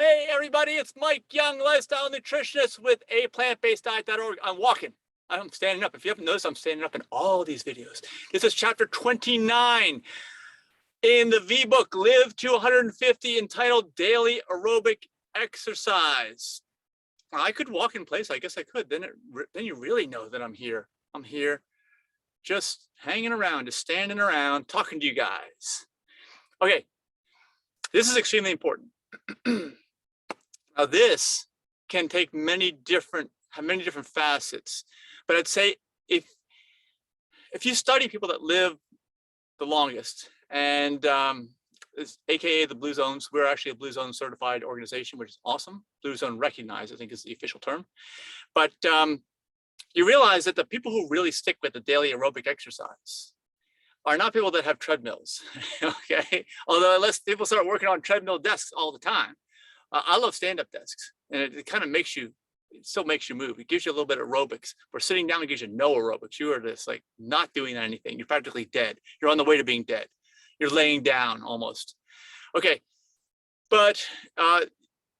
Hey everybody, it's Mike Young, lifestyle nutritionist with aPlantBasedDiet.org. I'm walking. I'm standing up. If you haven't noticed, I'm standing up in all these videos. This is chapter 29 in the V-book, Live to 150, entitled Daily Aerobic Exercise. I could walk in place. I guess I could. Then you really know that I'm here. I'm here just hanging around, just standing around, talking to you guys. Okay, this is extremely important. Now this can take have many different facets, but I'd say if you study people that live the longest, and AKA the Blue Zones, we're actually a Blue Zone certified organization, which is awesome. Blue Zone recognized, I think, is the official term. But you realize that the people who really stick with the daily aerobic exercise are not people that have treadmills, okay? Although unless people start working on treadmill desks all the time. I love stand-up desks, and it kind of makes you, it still makes you move. It gives you a little bit of aerobics. Where sitting down, it gives you no aerobics. You are just like not doing anything. You're practically dead. You're on the way to being dead. You're laying down almost. Okay, but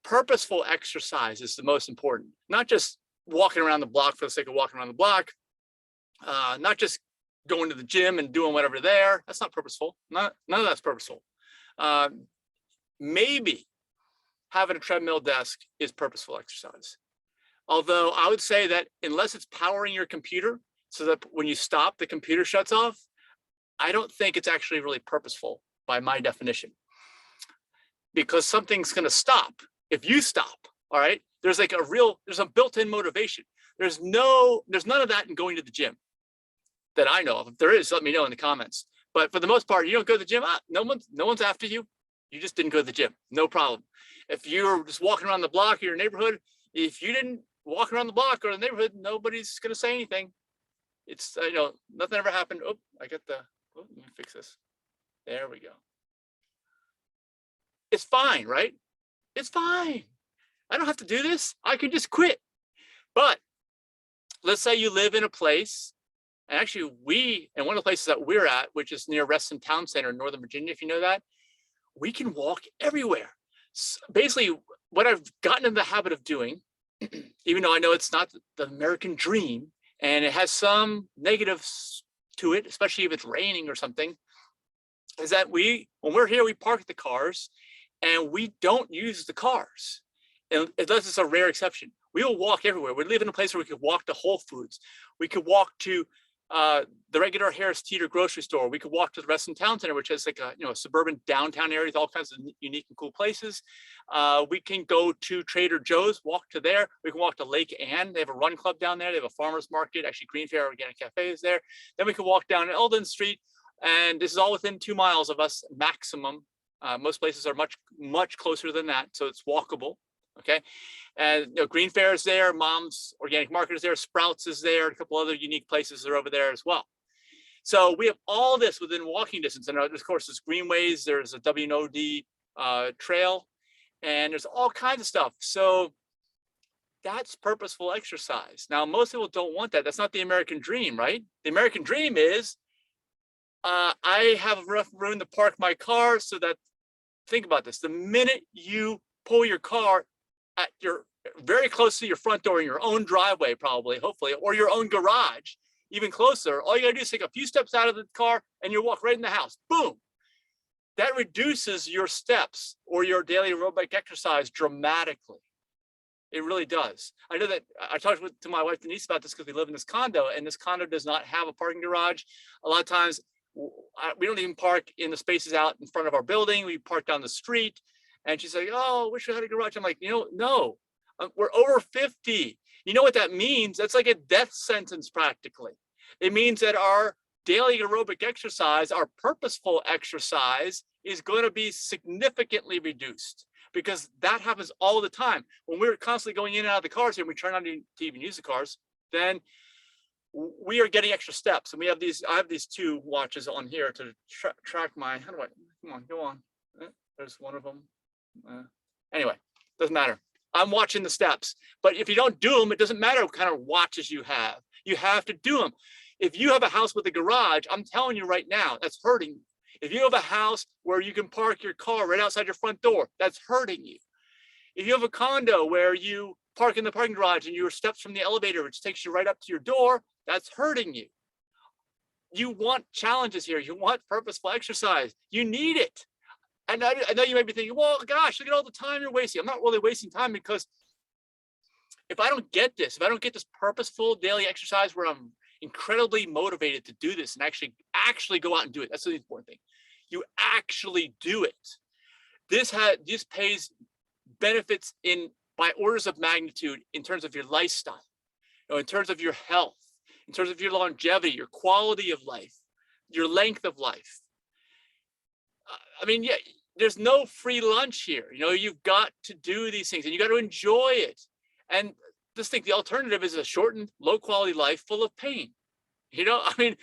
purposeful exercise is the most important. Not just walking around the block for the sake of walking around the block. Not just going to the gym and doing whatever there. That's not purposeful. None of that's purposeful. Maybe having a treadmill desk is purposeful exercise. Although I would say that unless it's powering your computer so that when you stop, the computer shuts off, I don't think it's actually really purposeful by my definition. Because something's gonna stop if you stop, all right? There's like there's a built-in motivation. There's none of that in going to the gym that I know of. If there is, let me know in the comments. But for the most part, you don't go to the gym, no one's after you. You just didn't go to the gym, no problem. If you're just walking around the block of your neighborhood, if you didn't walk around the block or the neighborhood, nobody's gonna say anything. It's, nothing ever happened. Oh, let me fix this. There we go. It's fine, right? It's fine. I don't have to do this. I can just quit. But let's say you live in a place, and actually and one of the places that we're at, which is near Reston Town Center in Northern Virginia, if you know that, we can walk everywhere. So basically, what I've gotten in the habit of doing, even though I know it's not the American dream, and it has some negatives to it, especially if it's raining or something, is that when we're here, we park the cars and we don't use the cars, unless it's a rare exception. We will walk everywhere. We live in a place where we could walk to Whole Foods. We could walk to the regular Harris Teeter grocery store. We could walk to the Reston Town Center, which has like a suburban downtown area with all kinds of unique and cool places. We can go to Trader Joe's, walk to there. We can walk to Lake Ann. They have a run club down there. They have a farmer's market. Actually, Green Fair Organic Cafe is there. Then we can walk down Eldon Street, and this is all within 2 miles of us maximum. Most places are much closer than that, so it's walkable. Okay, and Green Fair is there, Mom's Organic Market is there, Sprouts is there, a couple other unique places are over there as well. So we have all this within walking distance, and of course there's greenways, there's a WNOD trail, and there's all kinds of stuff. So that's purposeful exercise. Now most people don't want that. That's not the American dream, right? The American dream is I have enough room to park my car so that, think about this, the minute you pull your car at very close to your front door in your own driveway, probably, hopefully, or your own garage, even closer, all you gotta do is take a few steps out of the car and you walk right in the house. Boom. That reduces your steps or your daily aerobic exercise dramatically. It really does. I know that I talked to my wife Denise about this because we live in this condo, and this condo does not have a parking garage. A lot of times we don't even park in the spaces out in front of our building. We park down the street. And she's like, oh, I wish we had a garage. I'm like, no, we're over 50. You know what that means? That's like a death sentence practically. It means that our daily aerobic exercise, our purposeful exercise, is going to be significantly reduced, because that happens all the time. When we're constantly going in and out of the cars and we turn on to even use the cars, then we are getting extra steps. And we have I have these 2 watches on here to track my, come on, go on. There's one of them. Anyway, doesn't matter. I'm watching the steps, but if you don't do them, it doesn't matter what kind of watches you have. You have to do them. If you have a house with a garage, I'm telling you right now, that's hurting you. If you have a house where you can park your car right outside your front door, that's hurting you. If you have a condo where you park in the parking garage and your steps from the elevator, which takes you right up to your door, that's hurting you. You want challenges here. You want purposeful exercise. You need it. And I know you may be thinking, well, gosh, look at all the time you're wasting. I'm not really wasting time, because if I don't get this purposeful daily exercise where I'm incredibly motivated to do this and actually go out and do it, that's the important thing. You actually do it. This pays benefits by orders of magnitude in terms of your lifestyle, in terms of your health, in terms of your longevity, your quality of life, your length of life. I mean, yeah, there's no free lunch here. You've got to do these things and you got to enjoy it. And just think the alternative is a shortened, low quality life full of pain. I mean,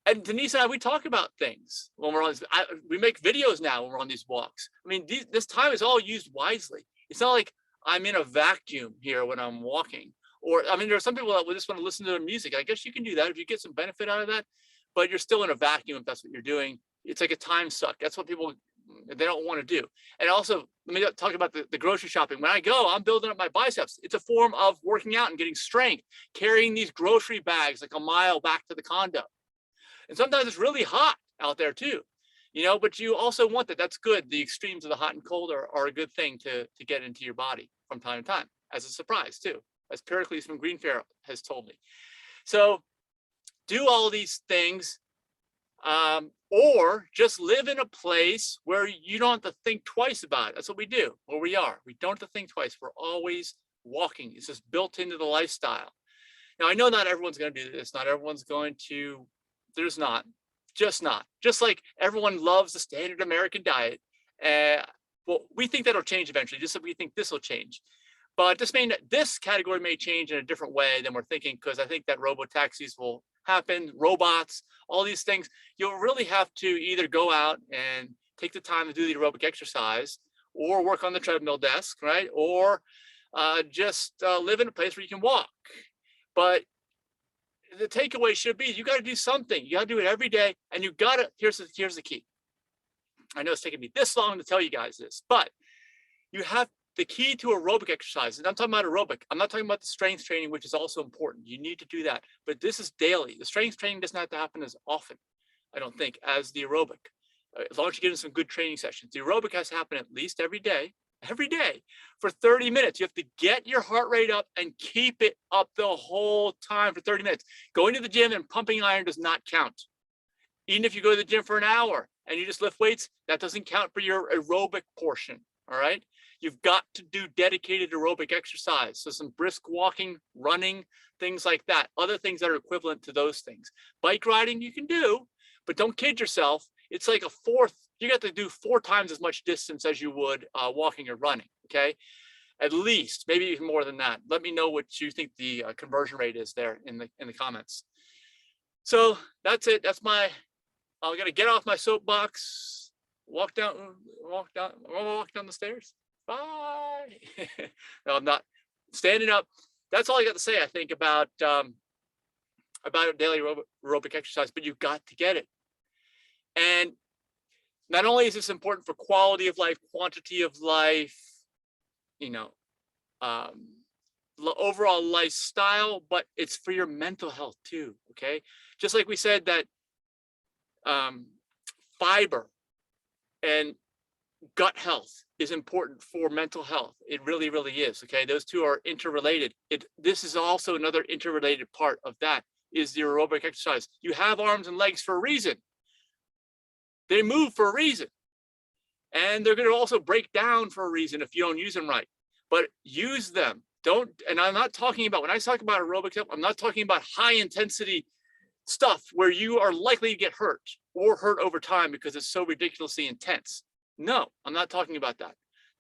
and Denise and I, we talk about things when we're on this. We make videos now when we're on these walks. I mean, this time is all used wisely. It's not like I'm in a vacuum here when I'm walking. Or, I mean, there are some people that will just want to listen to their music. I guess you can do that if you get some benefit out of that, but you're still in a vacuum if that's what you're doing. It's like a time suck. That's what people, they don't want to do. And also, let me talk about the grocery shopping. When I go, I'm building up my biceps. It's a form of working out and getting strength, carrying these grocery bags like a mile back to the condo. And sometimes it's really hot out there too, but you also want that. That's good. The extremes of the hot and cold are a good thing to get into your body from time to time as a surprise too, as Pericles from Green Fair has told me. So do all these things, or just live in a place where you don't have to think twice about it. That's what we do, where we are. We don't have to think twice. We're always walking. It's just built into the lifestyle. Now, I know not everyone's going to do this. Not everyone's going to, there's not. Just like everyone loves the standard American diet. Well, we think that'll change eventually, just like we think this will change. But this category may change in a different way than we're thinking, because I think that robo-taxis will happen, robots, all these things. You'll really have to either go out and take the time to do the aerobic exercise, or work on the treadmill desk, right? Or just live in a place where you can walk. But the takeaway should be, you got to do something. You got to do it every day, and you got to. Here's the key. I know it's taken me this long to tell you guys this, but you have the key to aerobic exercise. And I'm talking about aerobic. I'm not talking about the strength training, which is also important. You need to do that, but this is daily. The strength training doesn't have to happen as often, I don't think, as the aerobic. As long as you get in some good training sessions, the aerobic has to happen at least every day for 30 minutes. You have to get your heart rate up and keep it up the whole time for 30 minutes. Going to the gym and pumping iron does not count. Even if you go to the gym for an hour and you just lift weights, that doesn't count for your aerobic portion. All right. You've got to do dedicated aerobic exercise. So some brisk walking, running, things like that. Other things that are equivalent to those things. Bike riding you can do, but don't kid yourself. It's like you got to do 4 times as much distance as you would walking or running, okay? At least, maybe even more than that. Let me know what you think the conversion rate is there in the comments. So that's it. I'm gonna get off my soapbox, walk down the stairs. Bye. No, I'm not standing up. That's all I got to say, I think, about a daily aerobic exercise, but you've got to get it. And not only is this important for quality of life, quantity of life, overall lifestyle, but it's for your mental health too, okay? Just like we said that fiber and gut health is important for mental health. It really, really is, okay? Those two are interrelated. This is also another interrelated part of that, is the aerobic exercise. You have arms and legs for a reason. They move for a reason. And they're going to also break down for a reason if you don't use them right. But use them. And I'm not talking about, when I talk about aerobics, I'm not talking about high intensity stuff where you are likely to get hurt or hurt over time because it's so ridiculously intense. No, I'm not talking about that.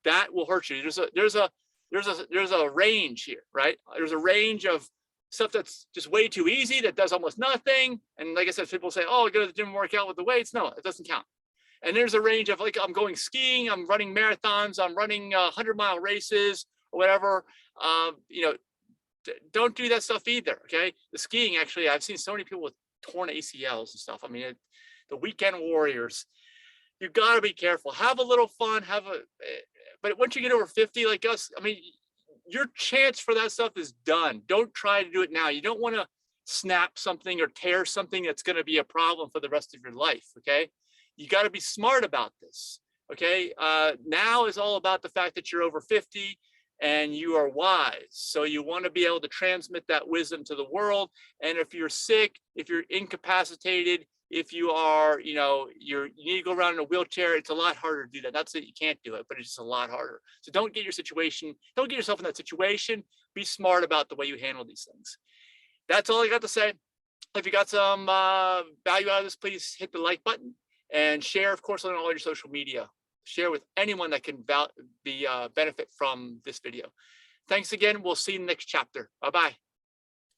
That will hurt you. There's a range here, right? There's a range of stuff that's just way too easy, that does almost nothing. And like I said, people say, oh, go to the gym and work out with the weights. No, it doesn't count. And there's a range of, like, I'm going skiing, I'm running marathons, I'm running 100-mile races or whatever. Don't do that stuff either, okay? The skiing, actually, I've seen so many people with torn ACLs and stuff. I mean, the weekend warriors. You've got to be careful. Have a little fun. But once you get over 50, like us, I mean, your chance for that stuff is done. Don't try to do it now. You don't want to snap something or tear something that's going to be a problem for the rest of your life. Okay. You got to be smart about this. Okay. Now is all about the fact that you're over 50 and you are wise. So you want to be able to transmit that wisdom to the world. And if you're sick, if you're incapacitated, if you are, you need to go around in a wheelchair, it's a lot harder to do that. Not that you can't do it, but it's just a lot harder. So don't get yourself in that situation. Be smart about the way you handle these things. That's all I got to say. If you got some value out of this, please hit the like button and share, of course, on all your social media. Share with anyone that can benefit from this video. Thanks again. We'll see you in the next chapter. Bye-bye.